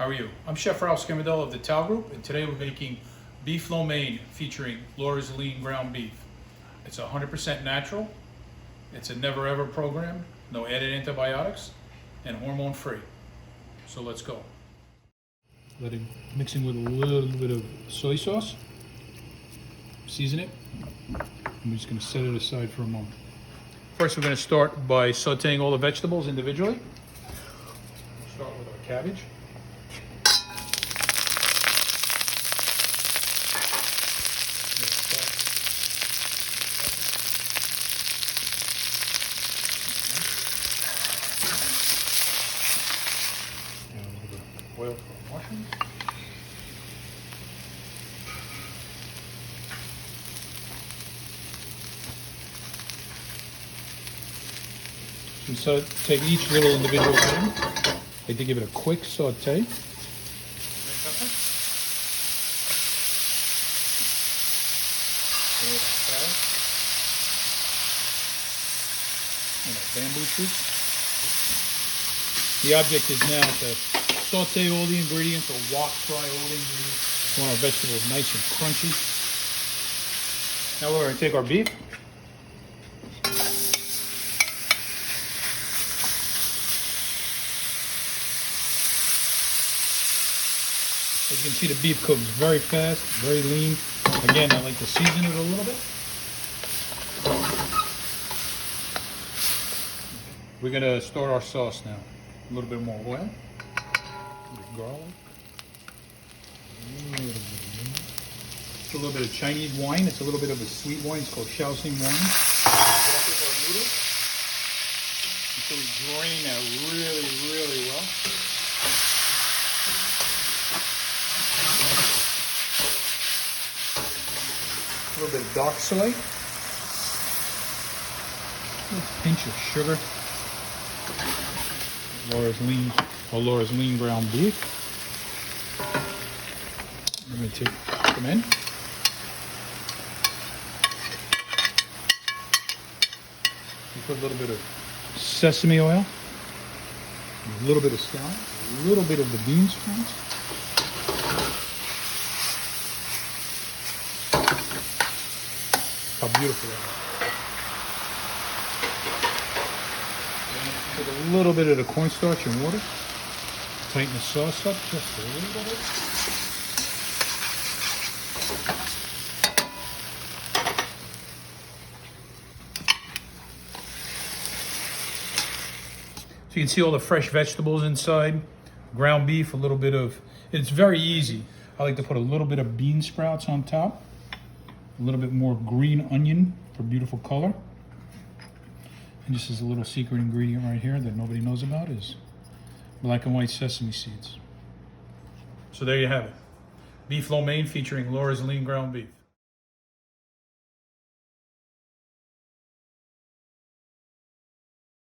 How are you? I'm Chef Ralph Scamardella of the Tao Group, and today we're making beef lo mein featuring Laura's lean ground beef. It's 100% natural. It's a never ever program, no added antibiotics, and hormone free. So let's go. Let it mixing with a little bit of soy sauce. Season it. I'm just going to set it aside for a moment. First, we're going to start by sauteing all the vegetables individually. We'll start with our cabbage. And a little bit of oil for mushrooms. So take each little individual item. I like to give it a quick saute. And our bamboo shoots. The object is now to saute all the ingredients or wok fry all the ingredients. We want our vegetables nice and crunchy. Now we're going to take our beef. As you can see, the beef cooks very fast, very lean. Again, I like to season it a little bit. We're going to start our sauce now. A little bit more oil, garlic, a little bit of Chinese wine. It's a little bit of a sweet wine. It's called sauteing wine. Until we drain that really, really well. A little bit of dark soy, a pinch of sugar, Laura's lean ground beef. I'm going to put them in. You put a little bit of sesame oil, a little bit of scallion, a little bit of the bean sprouts. How beautiful that is. Put a little bit of the cornstarch and water. Tighten the sauce up just a little bit. So you can see all the fresh vegetables inside. Ground beef, a little bit of, it's very easy. I like to put a little bit of bean sprouts on top. A little bit more green onion for beautiful color. And this is a little secret ingredient right here that nobody knows about is black and white sesame seeds. So there you have it. Beef lo mein featuring Laura's lean ground beef.